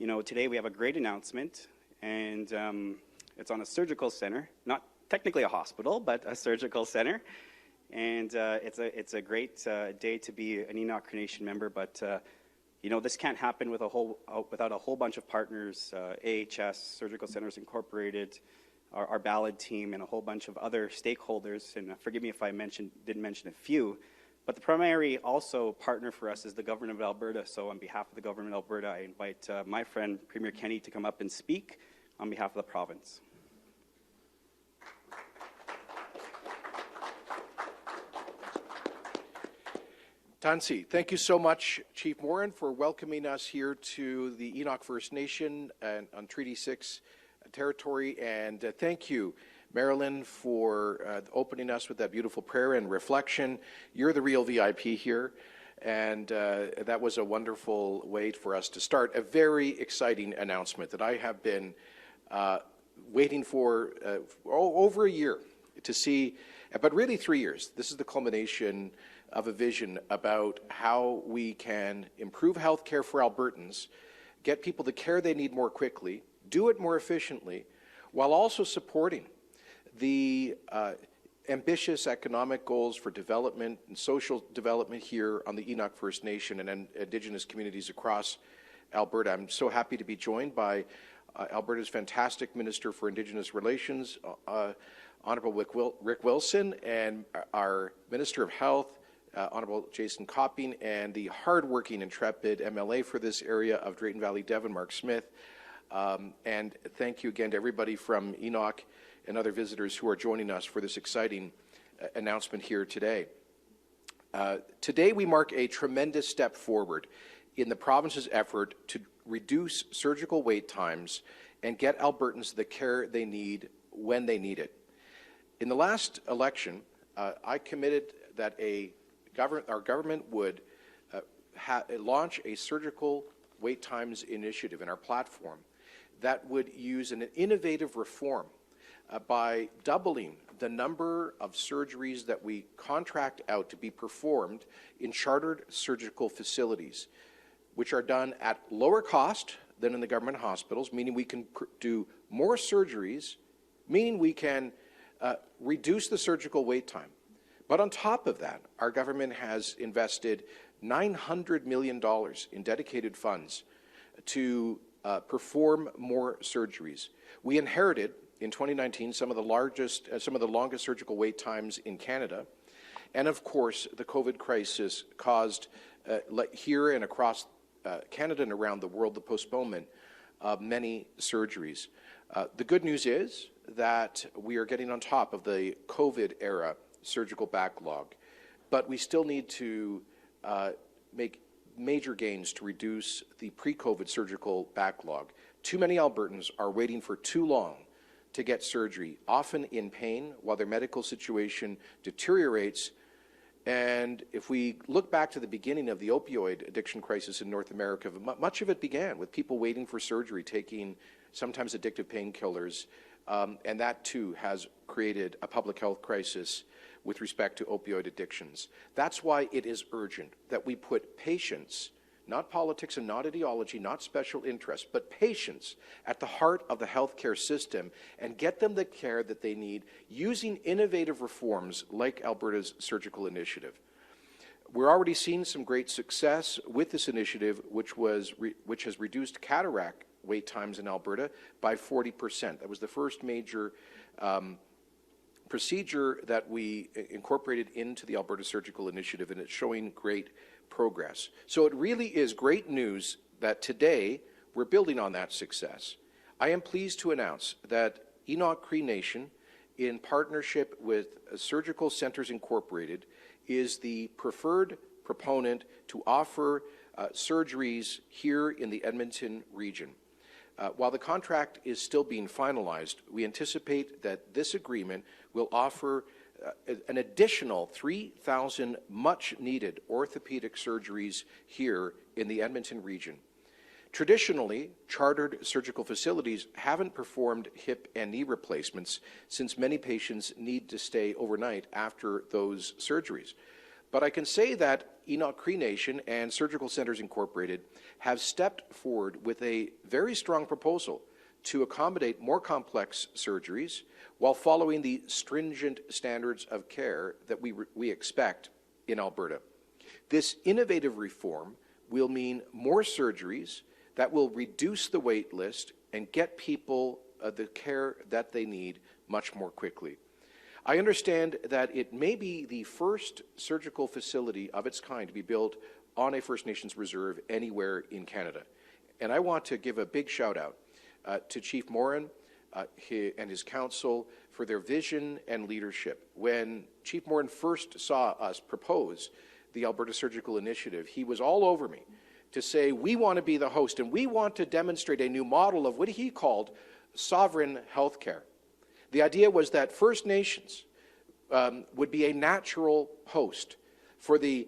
today we have a great announcement, and it's on a surgical center, not technically a hospital, but a surgical center. And it's a great day to be an Enoch Cree Nation member, but this can't happen without a whole bunch of partners, AHS, Surgical Centers Incorporated, our Ballad team, and a whole bunch of other stakeholders. And forgive me if I didn't mention a few, but the primary also partner for us is the Government of Alberta. So on behalf of the Government of Alberta, I invite my friend Premier Kenney to come up and speak on behalf of the province. Tansi, thank you so much, Chief Morin, for welcoming us here to the Enoch First Nation and on Treaty 6 territory. And thank you, Marilyn, for opening us with that beautiful prayer and reflection. You're the real VIP here. And that was a wonderful way for us to start a very exciting announcement that I have been waiting for over a year to see, but really 3 years. This is the culmination of a vision about how we can improve health care for Albertans, get people the care they need more quickly, do it more efficiently, while also supporting the ambitious economic goals for development and social development here on the Enoch First Nation and Indigenous communities across Alberta. I'm so happy to be joined by Alberta's fantastic Minister for Indigenous Relations, Honourable Rick Wilson, and our Minister of Health, Honourable Jason Kenney, and the hard-working, intrepid MLA for this area of Drayton Valley, Devon, Mark Smith. And thank you again to everybody from Enoch and other visitors who are joining us for this exciting announcement here today. Today we mark a tremendous step forward in the province's effort to reduce surgical wait times and get Albertans the care they need when they need it. In the last election, I committed that our government would launch a surgical wait times initiative in our platform that would use an innovative reform by doubling the number of surgeries that we contract out to be performed in chartered surgical facilities, which are done at lower cost than in the government hospitals, meaning we can do more surgeries, meaning we can reduce the surgical wait time. But on top of that, our government has invested $900 million in dedicated funds to perform more surgeries. We inherited in 2019 some of the longest surgical wait times in Canada, and of course the COVID crisis caused here and across Canada and around the world the postponement of many surgeries. The good news is that we are getting on top of the COVID era surgical backlog, but we still need to make major gains to reduce the pre-COVID surgical backlog. Too many Albertans are waiting for too long to get surgery, often in pain while their medical situation deteriorates. And if we look back to the beginning of the opioid addiction crisis in North America, much of it began with people waiting for surgery, taking sometimes addictive painkillers, and that too has created a public health crisis with respect to opioid addictions. That's why it is urgent that we put patients, not politics and not ideology, not special interests, but patients at the heart of the healthcare system and get them the care that they need using innovative reforms like Alberta's surgical initiative. We're already seeing some great success with this initiative, which has reduced cataract wait times in Alberta by 40%. That was the first major procedure that we incorporated into the Alberta Surgical Initiative, and it's showing great progress. So it really is great news that today we're building on that success. I am pleased to announce that Enoch Cree Nation, in partnership with Surgical Centers Incorporated, is the preferred proponent to offer surgeries here in the Edmonton region. While the contract is still being finalized, we anticipate that this agreement will offer an additional 3,000 much-needed orthopedic surgeries here in the Edmonton region. Traditionally, chartered surgical facilities haven't performed hip and knee replacements since many patients need to stay overnight after those surgeries. But I can say that Enoch Cree Nation and Surgical Centers Incorporated have stepped forward with a very strong proposal to accommodate more complex surgeries while following the stringent standards of care that we expect in Alberta. This innovative reform will mean more surgeries that will reduce the wait list and get people the care that they need much more quickly. I understand that it may be the first surgical facility of its kind to be built on a First Nations reserve anywhere in Canada. And I want to give a big shout out to Chief Morin and his council for their vision and leadership. When Chief Morin first saw us propose the Alberta Surgical Initiative, he was all over me to say, we want to be the host and we want to demonstrate a new model of what he called sovereign healthcare. The idea was that First Nations would be a natural host for the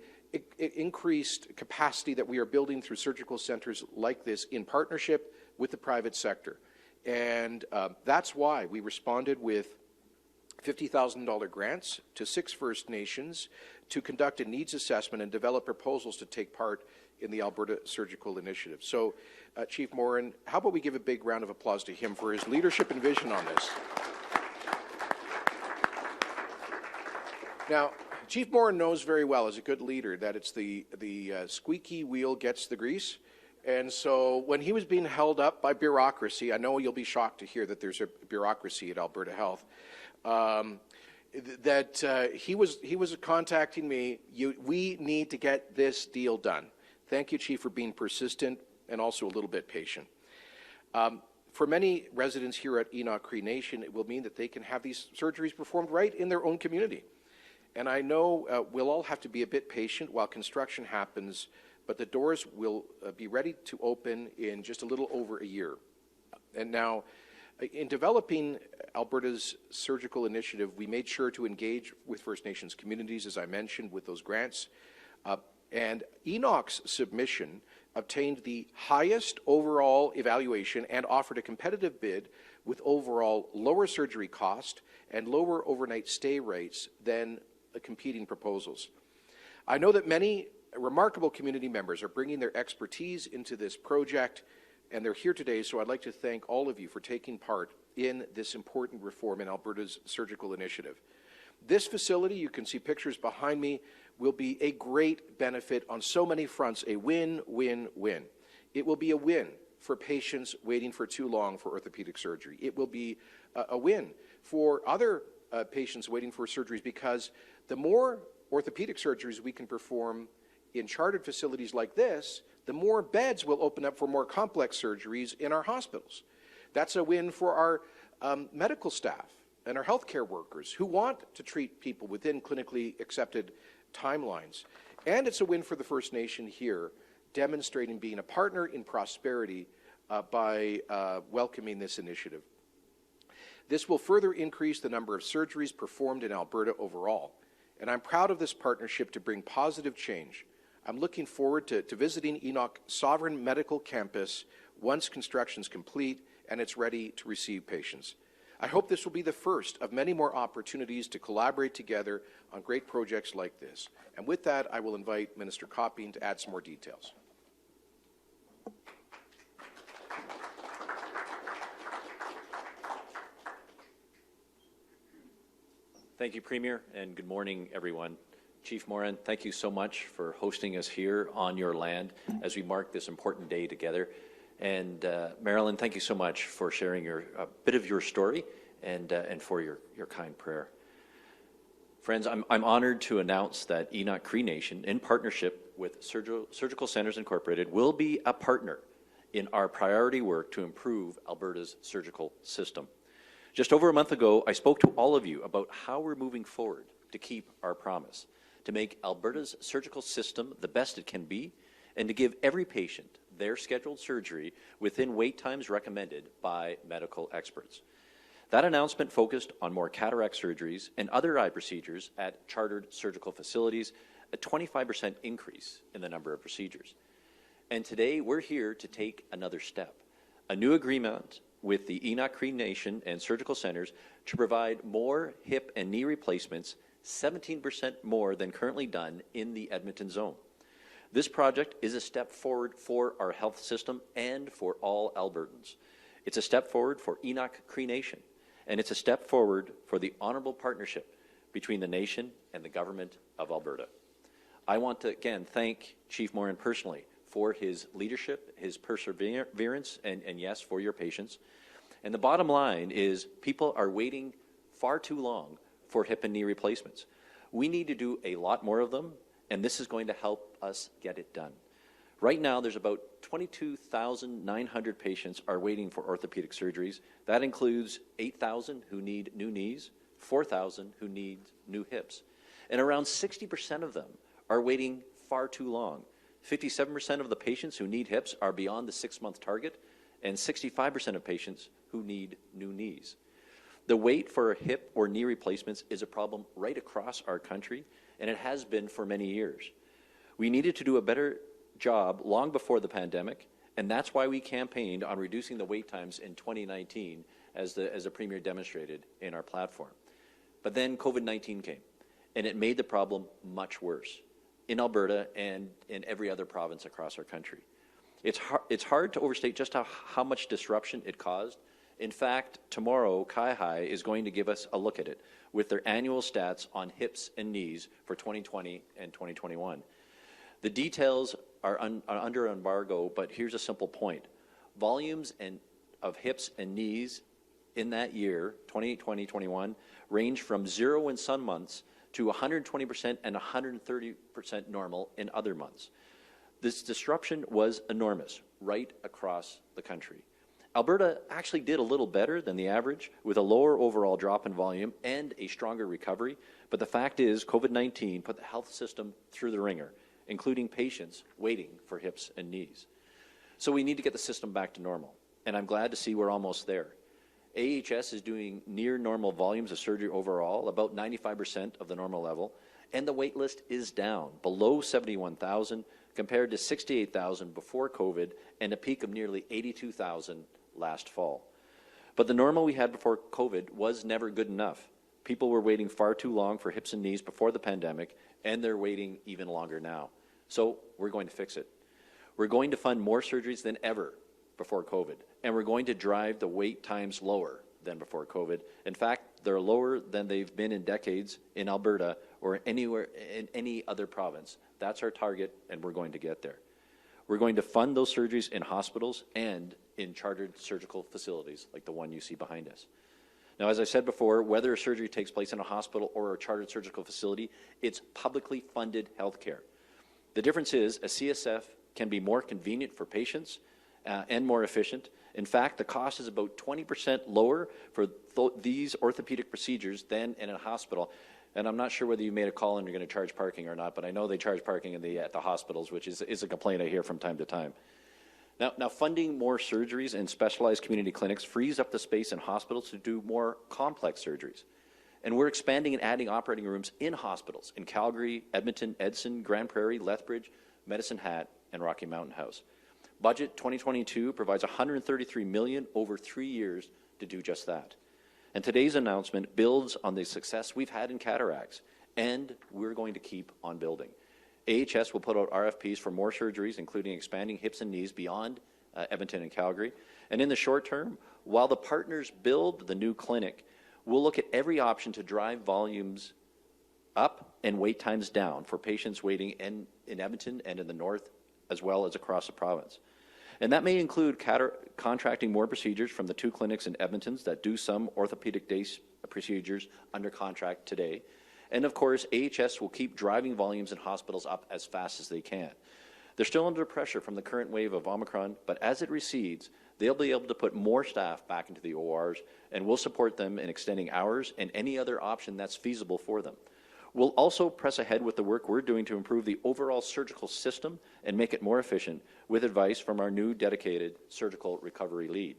increased capacity that we are building through surgical centers like this in partnership with the private sector. And that's why we responded with $50,000 grants to 6 First Nations to conduct a needs assessment and develop proposals to take part in the Alberta Surgical Initiative. So, Chief Morin, how about we give a big round of applause to him for his leadership and vision on this? Now, Chief Morin knows very well, as a good leader, that it's the squeaky wheel gets the grease. And so when he was being held up by bureaucracy, I know you'll be shocked to hear that there's a bureaucracy at Alberta Health, he was contacting me, we need to get this deal done. Thank you, Chief, for being persistent and also a little bit patient. For many residents here at Enoch Cree Nation, it will mean that they can have these surgeries performed right in their own community. And I know we'll all have to be a bit patient while construction happens, but the doors will be ready to open in just a little over a year. And now, in developing Alberta's surgical initiative, we made sure to engage with First Nations communities, as I mentioned, with those grants. And Enoch's submission obtained the highest overall evaluation and offered a competitive bid with overall lower surgery cost and lower overnight stay rates than competing proposals. I know that many remarkable community members are bringing their expertise into this project, and they're here today, so I'd like to thank all of you for taking part in this important reform in Alberta's surgical initiative. This facility, you can see pictures behind me, will be a great benefit on so many fronts, a win-win-win. It will be a win for patients waiting for too long for orthopedic surgery. It will be a win for other patients waiting for surgeries, because the more orthopedic surgeries we can perform in chartered facilities like this, the more beds will open up for more complex surgeries in our hospitals. That's a win for our medical staff and our healthcare workers who want to treat people within clinically accepted timelines. And it's a win for the First Nation here, demonstrating being a partner in prosperity by welcoming this initiative. This will further increase the number of surgeries performed in Alberta overall. And I'm proud of this partnership to bring positive change. I'm looking forward to visiting Enoch Sovereign Medical Campus once construction is complete and it's ready to receive patients. I hope this will be the first of many more opportunities to collaborate together on great projects like this. And with that, I will invite Minister Copping to add some more details. Thank you, Premier, and good morning, everyone. Chief Morin, thank you so much for hosting us here on your land as we mark this important day together. And Marilyn, thank you so much for sharing a bit of your story and for your kind prayer. Friends, I'm honored to announce that Enoch Cree Nation, in partnership with Surgical Centers Incorporated, will be a partner in our priority work to improve Alberta's surgical system. Just over a month ago, I spoke to all of you about how we're moving forward to keep our promise, to make Alberta's surgical system the best it can be, and to give every patient their scheduled surgery within wait times recommended by medical experts. That announcement focused on more cataract surgeries and other eye procedures at chartered surgical facilities, a 25% increase in the number of procedures. And today, we're here to take another step, a new agreement with the Enoch Cree Nation and surgical centers to provide more hip and knee replacements, 17% more than currently done in the Edmonton zone. This project is a step forward for our health system and for all Albertans. It's a step forward for Enoch Cree Nation, and it's a step forward for the honorable partnership between the nation and the government of Alberta. I want to again thank Chief Morin personally for his leadership, his perseverance, and yes, for your patience. And the bottom line is people are waiting far too long for hip and knee replacements. We need to do a lot more of them, and this is going to help us get it done. Right now, there's about 22,900 patients are waiting for orthopedic surgeries. That includes 8,000 who need new knees, 4,000 who need new hips. And around 60% of them are waiting far too long. 57% of the patients who need hips are beyond the 6-month target, and 65% of patients who need new knees. The wait for hip or knee replacements is a problem right across our country, and it has been for many years. We needed to do a better job long before the pandemic, and that's why we campaigned on reducing the wait times in 2019, as the Premier demonstrated in our platform. But then COVID-19 came, and it made the problem much worse in Alberta and in every other province across our country. It's hard to overstate just how much disruption it caused. In fact, tomorrow, CIHI is going to give us a look at it with their annual stats on hips and knees for 2020 and 2021. The details are under embargo, but here's a simple point. Volumes of hips and knees in that year, 2020-21, range from 0 in some months to 120% and 130% normal in other months. This disruption was enormous right across the country. Alberta actually did a little better than the average with a lower overall drop in volume and a stronger recovery, but the fact is COVID-19 put the health system through the ringer, including patients waiting for hips and knees. So we need to get the system back to normal, and I'm glad to see we're almost there. AHS is doing near normal volumes of surgery overall, about 95% of the normal level, and the wait list is down below 71,000 compared to 68,000 before COVID and a peak of nearly 82,000 last fall. But the normal we had before COVID was never good enough. People were waiting far too long for hips and knees before the pandemic, and they're waiting even longer now. So we're going to fix it. We're going to fund more surgeries than ever before COVID, and we're going to drive the wait times lower than before COVID. In fact, they're lower than they've been in decades in Alberta or anywhere in any other province. That's our target, and we're going to get there. We're going to fund those surgeries in hospitals and in chartered surgical facilities like the one you see behind us. Now, as I said before, whether a surgery takes place in a hospital or a chartered surgical facility, it's publicly funded health care. The difference is a CSF can be more convenient for patients and more efficient. In fact, the cost is about 20% lower for these orthopedic procedures than in a hospital. And I'm not sure whether you made a call and you're going to charge parking or not, but I know they charge parking at the hospitals, which is a complaint I hear from time to time. Now, funding more surgeries in specialized community clinics frees up the space in hospitals to do more complex surgeries. And we're expanding and adding operating rooms in hospitals in Calgary, Edmonton, Edson, Grand Prairie, Lethbridge, Medicine Hat, and Rocky Mountain House. Budget 2022 provides $133 million over 3 years to do just that. And today's announcement builds on the success we've had in cataracts, and we're going to keep on building. AHS will put out RFPs for more surgeries, including expanding hips and knees beyond Edmonton and Calgary. And in the short term, while the partners build the new clinic, we'll look at every option to drive volumes up and wait times down for patients waiting in Edmonton and in the north, as well as across the province. And that may include contracting more procedures from the 2 clinics in Edmonton that do some orthopedic day procedures under contract today. And of course, AHS will keep driving volumes in hospitals up as fast as they can. They're still under pressure from the current wave of Omicron, but as it recedes, they'll be able to put more staff back into the ORs, and we'll support them in extending hours and any other option that's feasible for them. We'll also press ahead with the work we're doing to improve the overall surgical system and make it more efficient with advice from our new dedicated surgical recovery lead.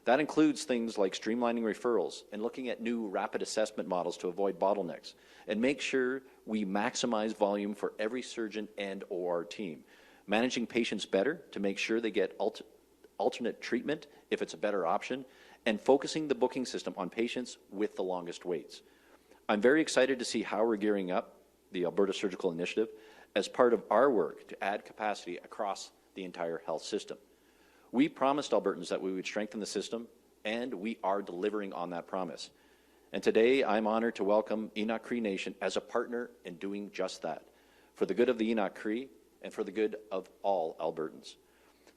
That includes things like streamlining referrals and looking at new rapid assessment models to avoid bottlenecks and make sure we maximize volume for every surgeon and OR team, managing patients better to make sure they get alternate treatment if it's a better option, and focusing the booking system on patients with the longest waits. I'm very excited to see how we're gearing up the Alberta Surgical Initiative, as part of our work to add capacity across the entire health system. We promised Albertans that we would strengthen the system, and we are delivering on that promise. And today, I'm honored to welcome Enoch Cree Nation as a partner in doing just that, for the good of the Enoch Cree and for the good of all Albertans.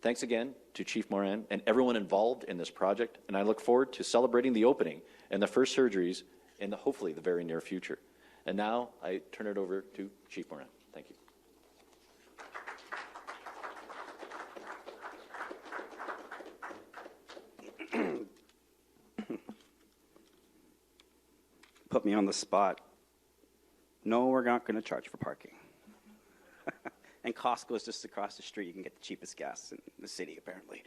Thanks again to Chief Morin and everyone involved in this project, and I look forward to celebrating the opening and the first surgeries in hopefully the very near future. And now I turn it over to Chief Morin. Thank you. Put me on the spot. No, we're not going to charge for parking. And Costco is just across the street. You can get the cheapest gas in the city, apparently.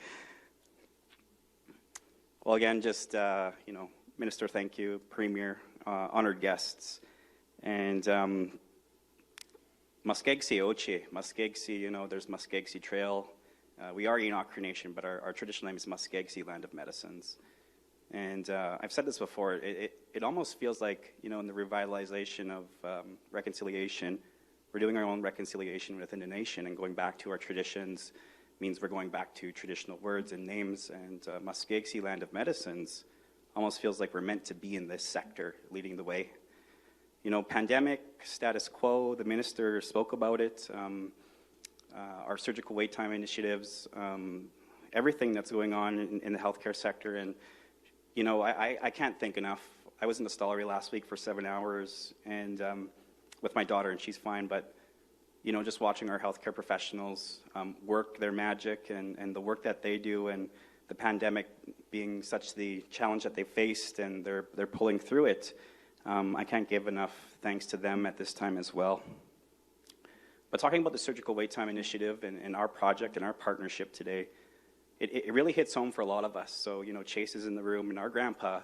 Well, again, just, Minister, thank you, Premier, honored guests. And Muskegee Oche, Muskegee, there's Muskegee Trail. We are Enoch Cree Nation, but our traditional name is Muskegee, Land of Medicines. And I've said this before, it almost feels like, in the revitalization of reconciliation, we're doing our own reconciliation within the nation, and going back to our traditions means we're going back to traditional words and names, and Muskegee, Land of Medicines, almost feels like we're meant to be in this sector, leading the way. Pandemic, status quo, the minister spoke about it, our surgical wait time initiatives, everything that's going on in the healthcare sector. And, I can't think enough. I was in the Stollery last week for 7 hours and with my daughter, and she's fine, but, just watching our healthcare professionals work their magic and the work that they do, and the pandemic being such the challenge that they faced, and they're pulling through it. I can't give enough thanks to them at this time as well. But talking about the Surgical Wait Time Initiative and our project and our partnership today, it really hits home for a lot of us. So, Chase is in the room, and our grandpa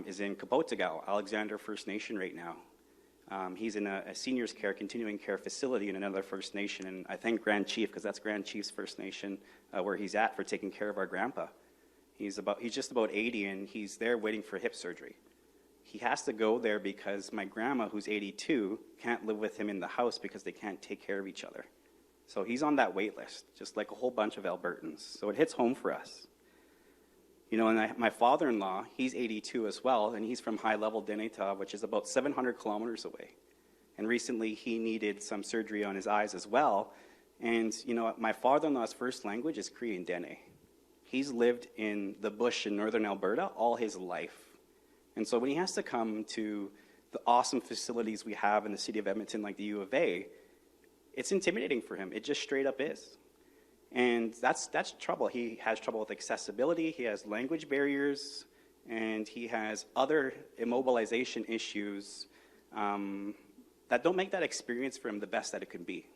is in Kapotagao, Alexander First Nation right now. He's in a seniors care, continuing care facility in another First Nation, and I thank Grand Chief, because that's Grand Chief's First Nation where he's at, for taking care of our grandpa. He's just about 80, and he's there waiting for hip surgery. He has to go there because my grandma, who's 82, can't live with him in the house because they can't take care of each other. So he's on that wait list, just like a whole bunch of Albertans. So it hits home for us. And my father-in-law, he's 82 as well, and he's from high-level Deneta, which is about 700 kilometers away. And recently he needed some surgery on his eyes as well. And, my father-in-law's first language is Cree and Dene. He's lived in the bush in northern Alberta all his life. And so when he has to come to the awesome facilities we have in the city of Edmonton, like the U of A, it's intimidating for him. It just straight up is. And that's trouble. He has trouble with accessibility, he has language barriers, and he has other immobilization issues that don't make that experience for him the best that it could be.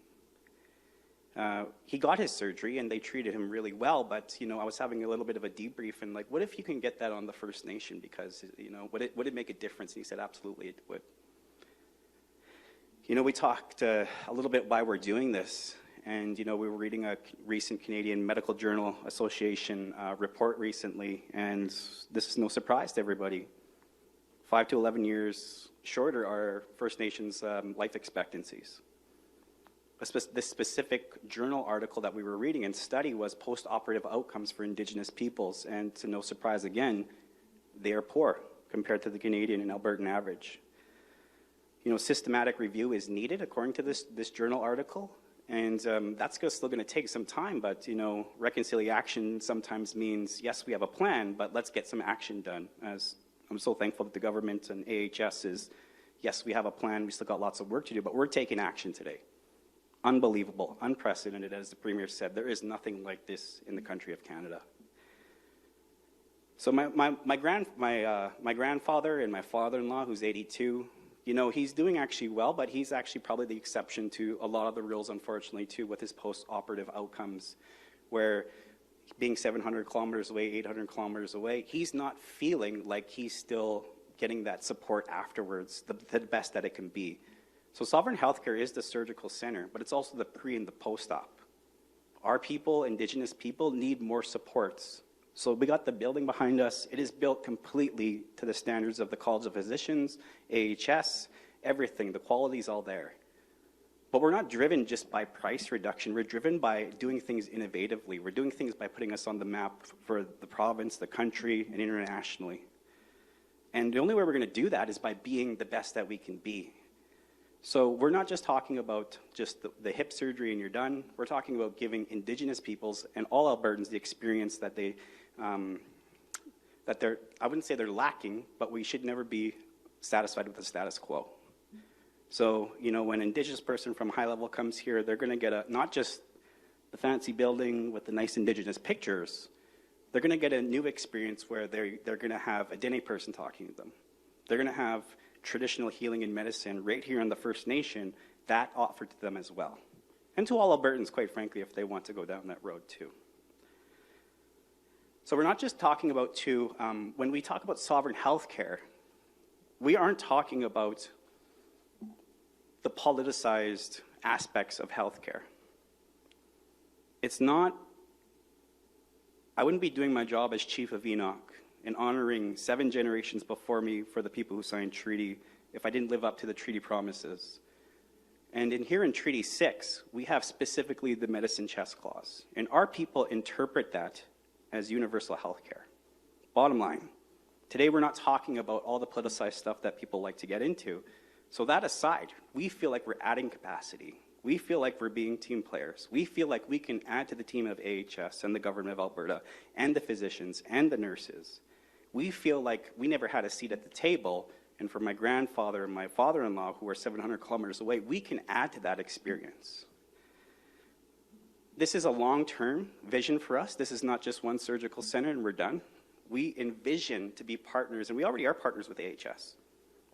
He got his surgery, and they treated him really well, but, I was having a little bit of a debrief, and what if you can get that on the First Nation, because, would it make a difference? And he said, absolutely it would. We talked a little bit why we're doing this, and, we were reading a recent Canadian Medical Journal Association report recently, and this is no surprise to everybody. 5 to 11 years shorter are First Nations life expectancies. This specific journal article that we were reading and study was post-operative outcomes for Indigenous peoples, and to no surprise again, they are poor compared to the Canadian and Albertan average. Systematic review is needed according to this journal article, and that's still going to take some time, but reconciliation sometimes means, yes, we have a plan, but let's get some action done. As I'm so thankful that the government and AHS is, yes, we have a plan, we still got lots of work to do, but we're taking action today. Unbelievable, unprecedented, as the Premier said. There is nothing like this in the country of Canada. So my grandfather and my father-in-law, who's 82, he's doing actually well, but he's actually probably the exception to a lot of the rules, unfortunately, too, with his post-operative outcomes, where being 700 kilometers away, 800 kilometers away, he's not feeling like he's still getting that support afterwards, the best that it can be. So Sovereign Healthcare is the surgical center, but it's also the pre and the post-op. Our people, Indigenous people, need more supports. So we got the building behind us. It is built completely to the standards of the College of Physicians, AHS, everything. The quality's all there. But we're not driven just by price reduction. We're driven by doing things innovatively. We're doing things by putting us on the map for the province, the country, and internationally. And the only way we're going to do that is by being the best that we can be. So we're not just talking about just the hip surgery and you're done. We're talking about giving Indigenous peoples and all Albertans the experience that they're, I wouldn't say they're lacking, but we should never be satisfied with the status quo. So, you know, when an Indigenous person from high level comes here, they're going to get not just the fancy building with the nice Indigenous pictures, they're going to get a new experience where they're going to have a Dene person talking to them. They're going to have traditional healing and medicine right here in the First Nation, that offered to them as well. And to all Albertans, quite frankly, if they want to go down that road too. So we're not just talking about when we talk about sovereign healthcare, we aren't talking about the politicized aspects of healthcare. It's not, I wouldn't be doing my job as Chief of Enoch and honoring 7 generations before me for the people who signed treaty if I didn't live up to the treaty promises. And here in Treaty 6, we have specifically the medicine chest clause. And our people interpret that as universal health care. Bottom line, today we're not talking about all the politicized stuff that people like to get into. So that aside, we feel like we're adding capacity. We feel like we're being team players. We feel like we can add to the team of AHS and the government of Alberta and the physicians and the nurses. We feel like we never had a seat at the table, and for my grandfather and my father-in-law, who are 700 kilometers away, we can add to that experience. This is a long-term vision for us. This is not just one surgical center and we're done. We envision to be partners, and we already are partners with AHS.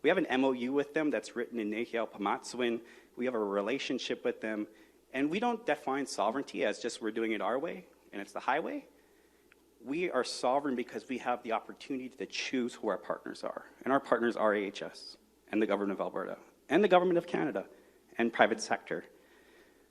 We have an MOU with them that's written in Nehiyaw Pamatswin. We have a relationship with them, and we don't define sovereignty as just we're doing it our way and it's the highway. We are sovereign because we have the opportunity to choose who our partners are, and our partners are AHS and the government of Alberta and the government of Canada and private sector.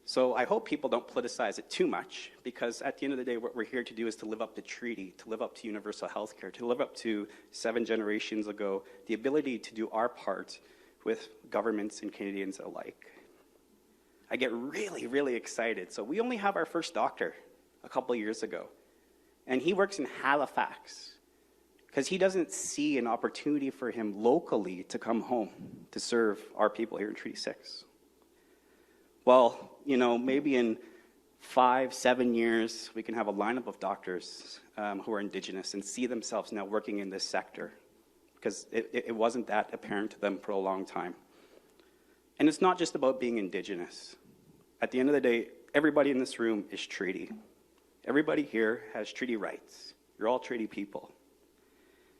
So I hope people don't politicize it too much, because at the end of the day, what we're here to do is to live up to treaty, to live up to universal health care, to live up to 7 generations ago, the ability to do our part with governments and Canadians alike. I get really, really excited. So we only have our first doctor a couple years ago, and he works in Halifax because he doesn't see an opportunity for him locally to come home to serve our people here in Treaty 6. Well, you know, maybe in 5-7 years, we can have a lineup of doctors who are Indigenous and see themselves now working in this sector, because it wasn't that apparent to them for a long time. And it's not just about being Indigenous. At the end of the day, everybody in this room is treaty. Everybody here has treaty rights. You're all treaty people.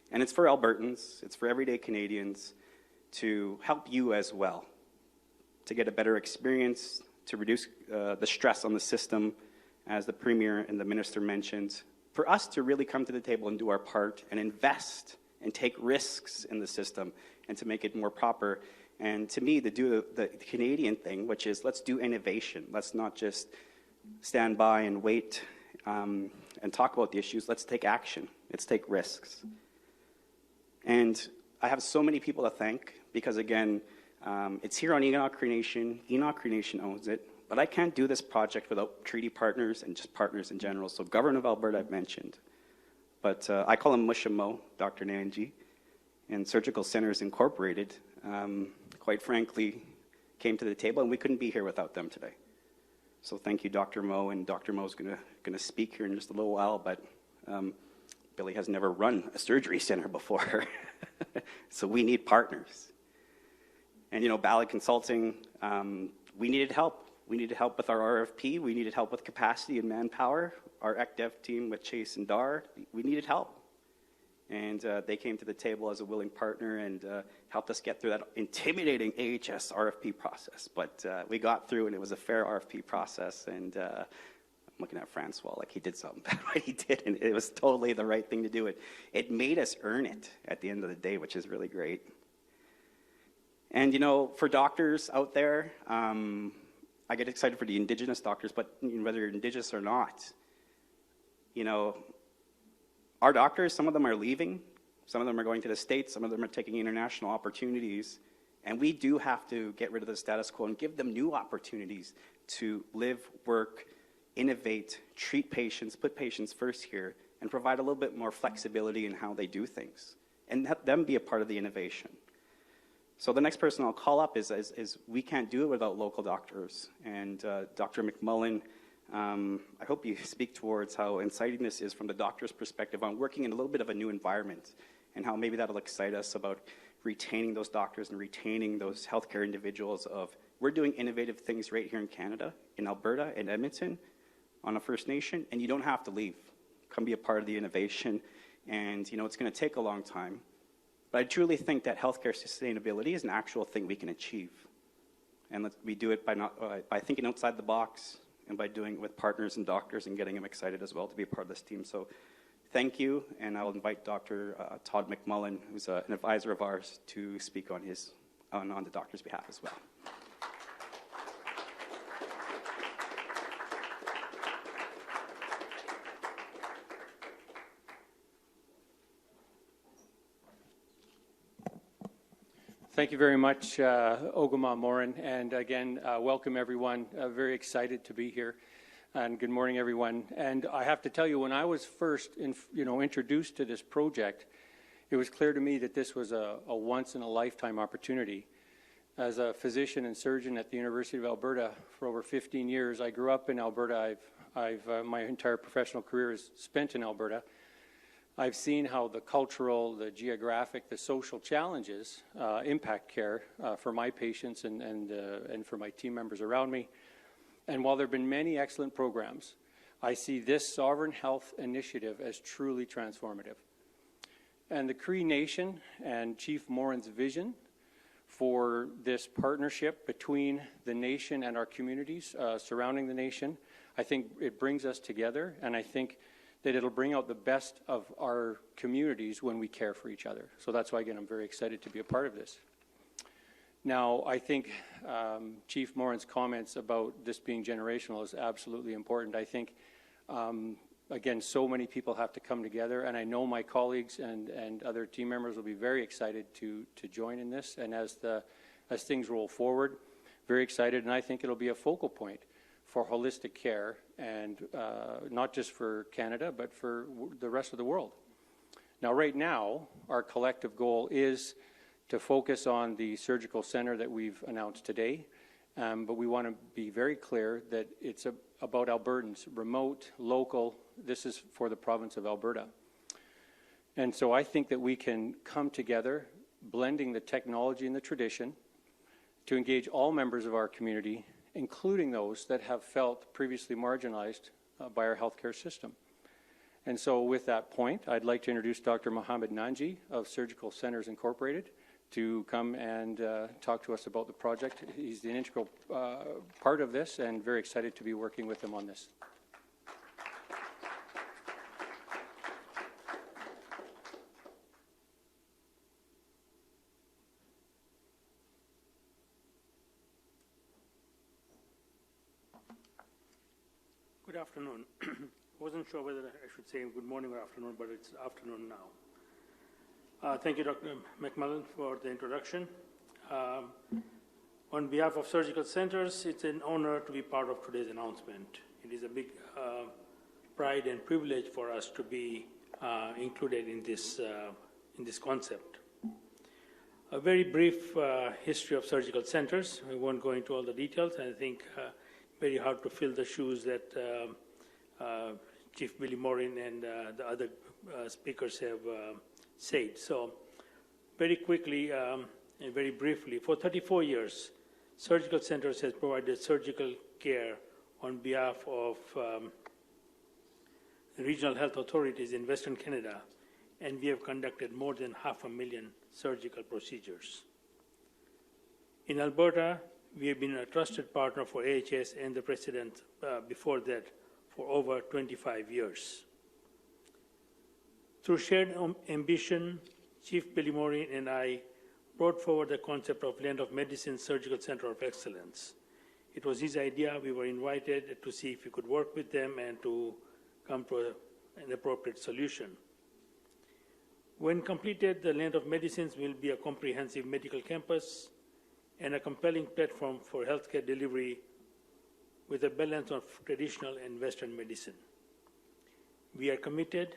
And it's for Albertans, it's for everyday Canadians to help you as well, to get a better experience, to reduce the stress on the system, as the Premier and the Minister mentioned, for us to really come to the table and do our part and invest and take risks in the system and to make it more proper. And to me, to do the Canadian thing, which is let's do innovation. Let's not just stand by and wait and talk about the issues. Let's take action. Let's take risks. And I have so many people to thank because, again, it's here on Enoch Cree Nation. Enoch Cree Nation owns it. But I can't do this project without treaty partners and just partners in general. So Government of Alberta I've mentioned. But I call him Mushamo, Dr. Nanji, and Surgical Centers Incorporated, quite frankly, came to the table, and we couldn't be here without them today. So thank you, Dr. Mo, and Dr. Mo's going to speak here in just a little while, but Billy has never run a surgery center before, so we need partners. And, you know, Ballard Consulting, we needed help. We needed help with our RFP. We needed help with capacity and manpower. Our ECDEV team with Chase and Dar, we needed help. And they came to the table as a willing partner and helped us get through that intimidating AHS RFP process. But we got through, and it was a fair RFP process. And I'm looking at Francois like he did something bad, but he did, and it was totally the right thing to do. It made us earn it at the end of the day, which is really great. And, you know, for doctors out there, I get excited for the Indigenous doctors, but whether you're Indigenous or not, you know, our doctors, some of them are leaving, some of them are going to the States, some of them are taking international opportunities, And we do have to get rid of the status quo and give them new opportunities to live, work, innovate, treat patients, put patients first here, and provide a little bit more flexibility in how they do things, and let them be a part of the innovation. So the next person I'll call up is we can't do it without local doctors. And Dr. McMullen, I hope you speak towards how exciting this is from the doctor's perspective on working in a little bit of a new environment, and how maybe that'll excite us about retaining those doctors and retaining those healthcare individuals of, we're doing innovative things right here in Canada, in Alberta, in Edmonton, on a First Nation, and you don't have to leave. Come be a part of the innovation, and it's going to take a long time. But I truly think that healthcare sustainability is an actual thing we can achieve. And we do it by thinking outside the box, and by doing it with partners and doctors and getting them excited as well to be a part of this team. So thank you, and I'll invite Dr. Todd McMullen, who's an advisor of ours, to speak on the doctor's behalf as well. Thank you very much, Ogama Morin, and again, welcome everyone. Very excited to be here, and good morning, everyone. And I have to tell you, when I was first, introduced to this project, it was clear to me that this was a once-in-a-lifetime opportunity. As a physician and surgeon at the University of Alberta for over 15 years, I grew up in Alberta. My entire professional career is spent in Alberta. I've seen how the cultural, the geographic, the social challenges impact care for my patients and for my team members around me. And while there have been many excellent programs, I see this Sovereign Health Initiative as truly transformative. And the Cree Nation and Chief Morin's vision for this partnership between the nation and our communities surrounding the nation, I think it brings us together, and I think that it'll bring out the best of our communities when we care for each other. So that's why, again, I'm very excited to be a part of this. Now, I think Chief Morin's comments about this being generational is absolutely important. I think, again, so many people have to come together, and I know my colleagues and other team members will be very excited to join in this. And as things roll forward, very excited, and I think it'll be a focal point for holistic care, and not just for Canada, but for the rest of the world. Now, right now, our collective goal is to focus on the surgical center that we've announced today, but we want to be very clear that it's about Albertans, remote, local. This is for the province of Alberta. And so I think that we can come together, blending the technology and the tradition, to engage all members of our community, including those that have felt previously marginalized by our healthcare system. And so with that point, I'd like to introduce Dr. Mohamed Nanji of Surgical Centers Incorporated to come and talk to us about the project. He's an integral part of this, and very excited to be working with him on this. Good afternoon. I wasn't sure whether I should say good morning or afternoon, but it's afternoon now. Thank you, Dr. McMullen, for the introduction. On behalf of Surgical Centers, it's an honor to be part of today's announcement. It is a big pride and privilege for us to be included in this concept. A very brief history of Surgical Centers. I won't go into all the details. I think very hard to fill the shoes that Chief Billy Morin and the other speakers have said. So very quickly and very briefly, for 34 years, Surgical Centers has provided surgical care on behalf of regional health authorities in Western Canada, and we have conducted more than 500,000 surgical procedures. In Alberta, we have been a trusted partner for AHS and the President before that for over 25 years. Through shared ambition, Chief Billy Morin and I brought forward the concept of Land of Medicine Surgical Center of Excellence. It was his idea. We were invited to see if we could work with them and to come to an appropriate solution. When completed, the Land of Medicines will be a comprehensive medical campus and a compelling platform for healthcare delivery with a balance of traditional and Western medicine. We are committed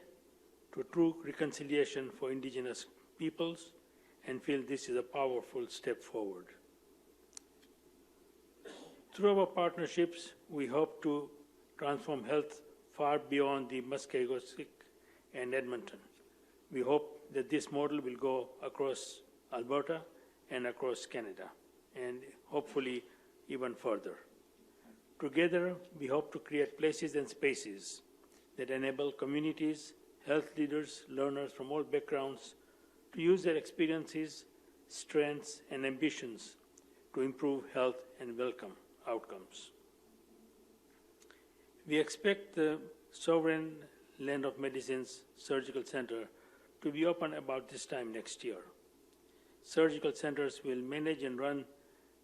to true reconciliation for Indigenous peoples and feel this is a powerful step forward. Through our partnerships, we hope to transform health far beyond the Muskegee and Edmonton. We hope that this model will go across Alberta and across Canada, and hopefully even further. Together, we hope to create places and spaces that enable communities, health leaders, learners from all backgrounds to use their experiences, strengths, and ambitions to improve health and welcome outcomes. We expect the Sovereign Land of Medicine's Surgical Center to be open about this time next year. Surgical centers will manage and run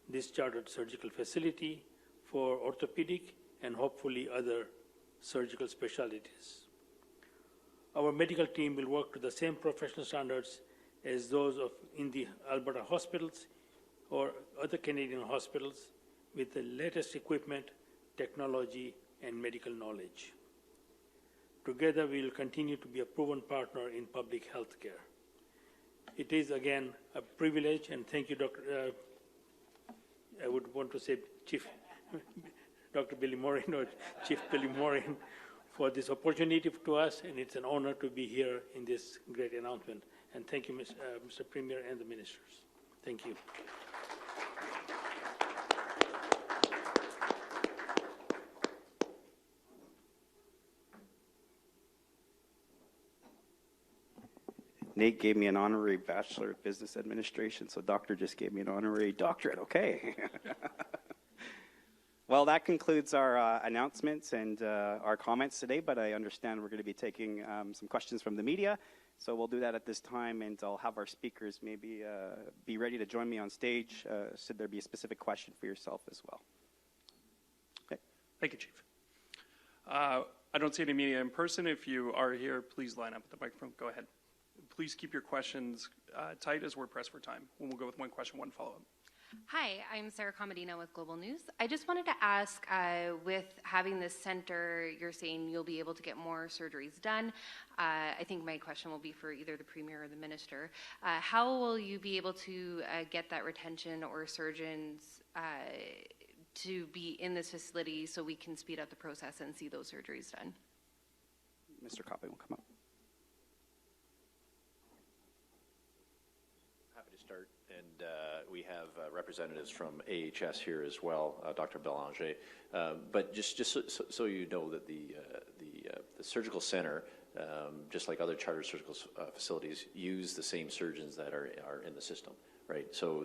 this chartered surgical facility for orthopedic and hopefully other surgical specialties. Our medical team will work to the same professional standards as those in the Alberta hospitals or other Canadian hospitals with the latest equipment, technology, and medical knowledge. Together, we will continue to be a proven partner in public health care. It is, again, a privilege, and thank you, I would want to say Chief Dr. Billy Morin or Chief Billy Morin for this opportunity to us, and it's an honor to be here in this great announcement. And thank you, Mr. Premier and the ministers. Thank you. Nate gave me an honorary Bachelor of Business Administration, so Doctor just gave me an honorary doctorate. Okay. Well, that concludes our announcements and our comments today, but I understand we're going to be taking some questions from the media, so we'll do that at this time, and I'll have our speakers maybe be ready to join me on stage should there be a specific question for yourself as well. Okay. Thank you, Chief. I don't see any media in person. If you are here, please line up at the microphone. Go ahead. Please keep your questions tight as we're pressed for time. We'll go with one question, one follow-up. Hi, I'm Sarah Comodino with Global News. I just wanted to ask, with having this center, you're saying you'll be able to get more surgeries done. I think my question will be for either the Premier or the Minister. How will you be able to get that retention or surgeons to be in this facility so we can speed up the process and see those surgeries done? Mr. Copping will come up. Start, and we have representatives from AHS here as well, Dr. Belanger. But just so you know that the surgical center, just like other chartered surgical facilities, use the same surgeons that are in the system, right? So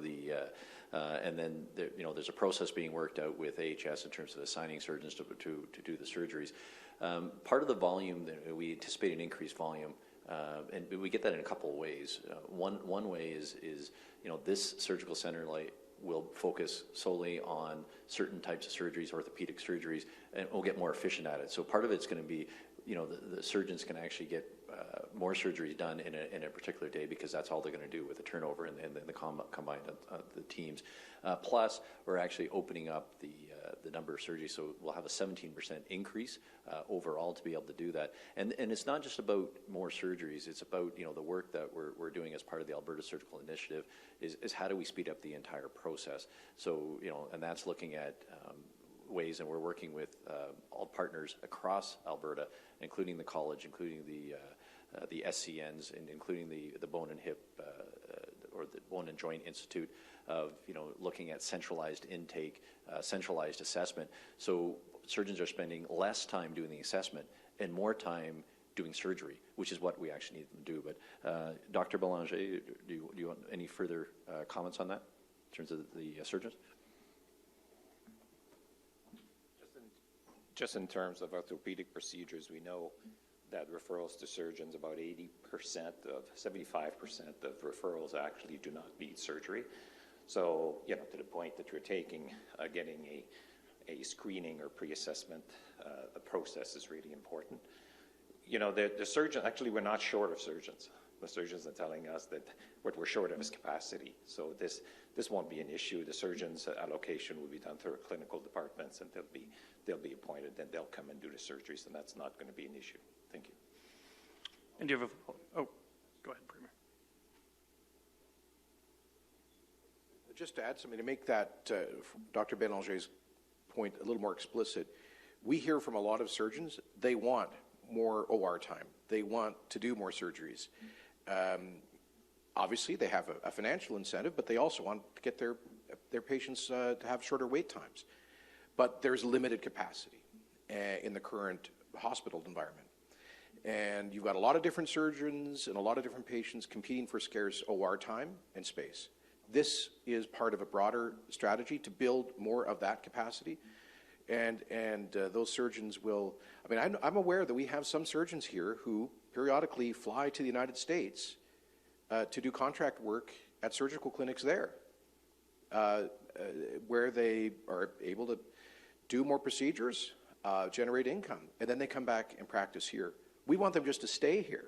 and then there's a process being worked out with AHS in terms of assigning surgeons to do the surgeries. Part of the volume that we anticipate an increased volume. And we get that in a couple of ways. One way is this surgical center will focus solely on certain types of surgeries, orthopedic surgeries, and we'll get more efficient at it. So part of it's going to be, the surgeons can actually get more surgeries done in a particular day because that's all they're going to do with the turnover and the combined the teams. Plus, we're actually opening up the number of surgeries, so we'll have a 17% increase overall to be able to do that. And it's not just about more surgeries; it's about the work that we're doing as part of the Alberta Surgical Initiative is how do we speed up the entire process. So and that's looking at ways, and we're working with all partners across Alberta, including the college, including the SCNs, and including the Bone and Hip or the Bone and Joint Institute, of looking at centralized intake, centralized assessment. So surgeons are spending less time doing the assessment and more time doing surgery, which is what we actually need them to do. But Dr. Belanger, do you want any further comments on that in terms of the surgeons? Just in terms of orthopedic procedures, we know that referrals to surgeons, about 75% of referrals actually do not need surgery. So, to the point that you're taking, getting a screening or pre-assessment, the process is really important. The surgeon, actually, we're not short of surgeons. the surgeons are telling us that what we're short of is capacity. So this won't be an issue. The surgeons' allocation will be done through clinical departments, and they'll be appointed, and they'll come and do the surgeries, and that's not going to be an issue. Thank you. And do you have go ahead, Premier. Just to add something, to make that Dr. Belanger's point a little more explicit, we hear from a lot of surgeons, they want more OR time. They want to do more surgeries. Obviously, they have a financial incentive, but they also want to get their patients to have shorter wait times. But there's limited capacity in the current hospital environment. And you've got a lot of different surgeons and a lot of different patients competing for scarce OR time and space. This is part of a broader strategy to build more of that capacity. And those surgeons will, I mean, I'm aware that we have some surgeons here who periodically fly to the United States to do contract work at surgical clinics there, where they are able to do more procedures, generate income, and then they come back and practice here. We want them just to stay here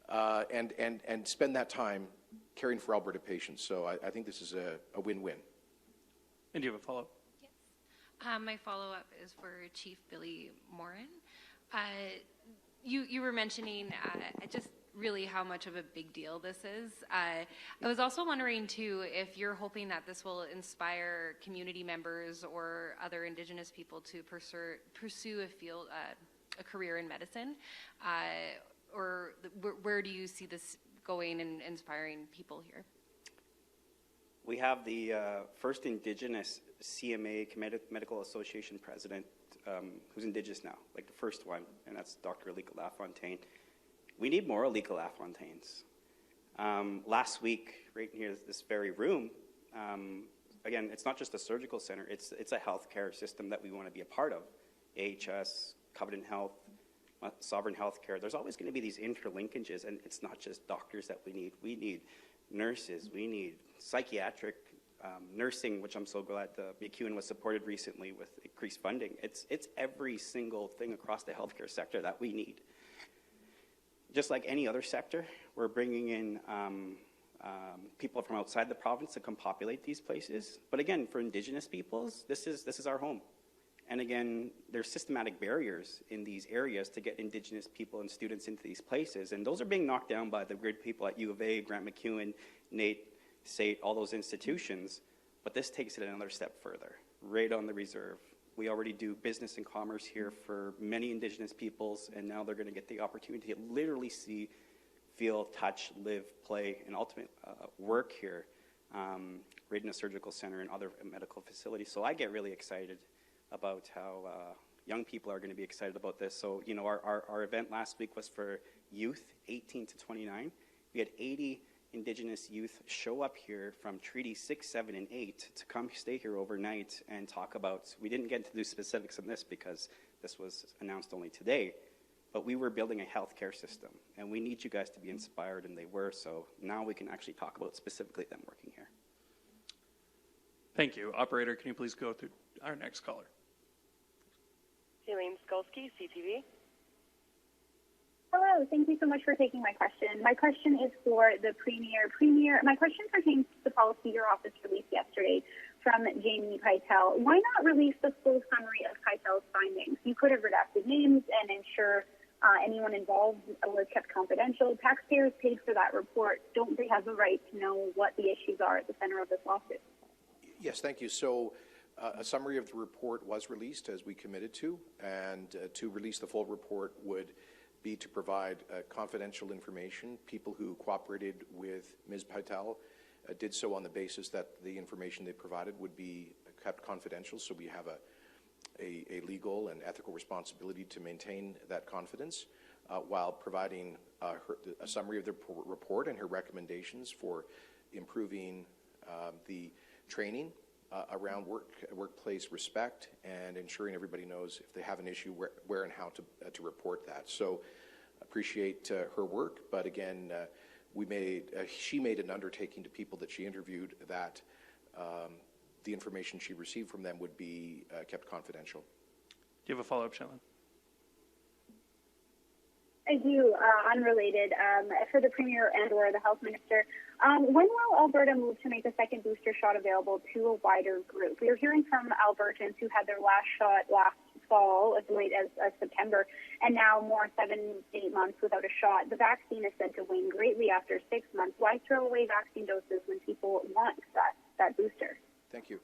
and spend that time caring for Alberta patients. So I think this is a win-win. And do you have a follow-up? Yes. My follow-up is for Chief Billy Morin. You were mentioning just really how much of a big deal this is. I was also wondering, too, if you're hoping that this will inspire community members or other Indigenous people to pursue a career in medicine, or where do you see this going and inspiring people here? We have the first Indigenous CMA, Medical Association president, who's Indigenous now, like the first one, and that's Dr. Alika LaFontaine. We need more Alika LaFontaines. Last week, right here, this very room, again, it's not just a surgical center, it's a healthcare system that we want to be a part of. AHS, Covenant Health, Sovereign Healthcare. There's always going to be these interlinkages, and it's not just doctors that we need. We need nurses, we need psychiatric nursing, which I'm so glad McEwen was supported recently with increased funding. It's every single thing across the healthcare sector that we need. Just like any other sector, we're bringing in people from outside the province to come populate these places. But again, for Indigenous peoples, this is our home. And again, there's systematic barriers in these areas to get Indigenous people and students into these places. And those are being knocked down by the great people at U of A, Grant McEwen, NAIT, SAIT, all those institutions. But this takes it another step further, right on the reserve. We already do business and commerce here for many Indigenous peoples, and now they're going to get the opportunity to literally see, feel, touch, live, play, and ultimate work here, right in a surgical center and other medical facilities. So I get really excited about how young people are going to be excited about this. So, you know, our event last week was for youth, 18 to 29. We had 80 Indigenous youth show up here from Treaty 6, 7, and 8 to come stay here overnight and talk about, we didn't get into the specifics on this because this was announced only today, but we were building a healthcare system, and we need you guys to be inspired, and they were, so now we can actually talk about specifically them working here. Thank you. Operator, can you please go to our next caller? Elaine Skolsky, CTV. Hello, thank you so much for taking my question. My question is for the Premier. My question pertains to the policy your office released yesterday from Jamie Keitel. Why not release the full summary of Keitel's findings? You could have redacted names and ensure anyone involved was kept confidential. Taxpayers paid for that report. Don't they have the right to know what the issues are at the center of this lawsuit? Yes, thank you. So a summary of the report was released as we committed to, and to release the full report would be to provide confidential information. People who cooperated with Ms. Keitel did so on the basis that the information they provided would be kept confidential, so we have a legal and ethical responsibility to maintain that confidence while providing a summary of the report and her recommendations for improving the training around workplace respect and ensuring everybody knows if they have an issue where and how to report that. So appreciate her work, but again, she made an undertaking to people that she interviewed that the information she received from them would be kept confidential. Do you have a follow-up, Shannon? I do, unrelated, for the Premier and/or the Health Minister. When will Alberta move to make the second booster shot available to a wider group? We are hearing from Albertans who had their last shot last fall, as late as September, and now more 7-8 months without a shot. The vaccine is said to wane greatly after 6 months. Why throw away vaccine doses when people want that booster? Thank you.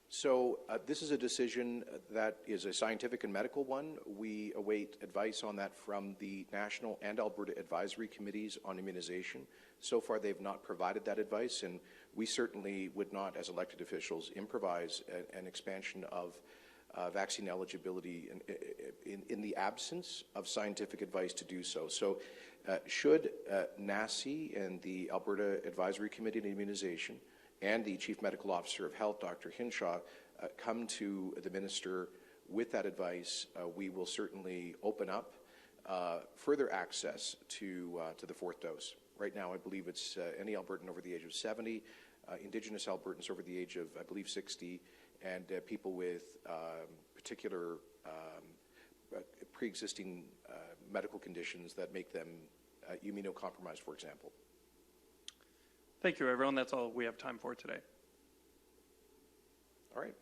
So this is a decision that is a scientific and medical one. We await advice on that from the National and Alberta Advisory Committees on Immunization. So far, they've not provided that advice, and we certainly would not, as elected officials, improvise an expansion of vaccine eligibility in the absence of scientific advice to do so. So should NACI and the Alberta Advisory Committee on Immunization and the Chief Medical Officer of Health, Dr. Hinshaw, come to the Minister with that advice, we will certainly open up further access to the fourth dose. Right now, I believe it's any Albertan over the age of 70, Indigenous Albertans over the age of, I believe, 60, and people with particular pre-existing medical conditions that make them immunocompromised, for example. Thank you, everyone. That's all we have time for today. All right.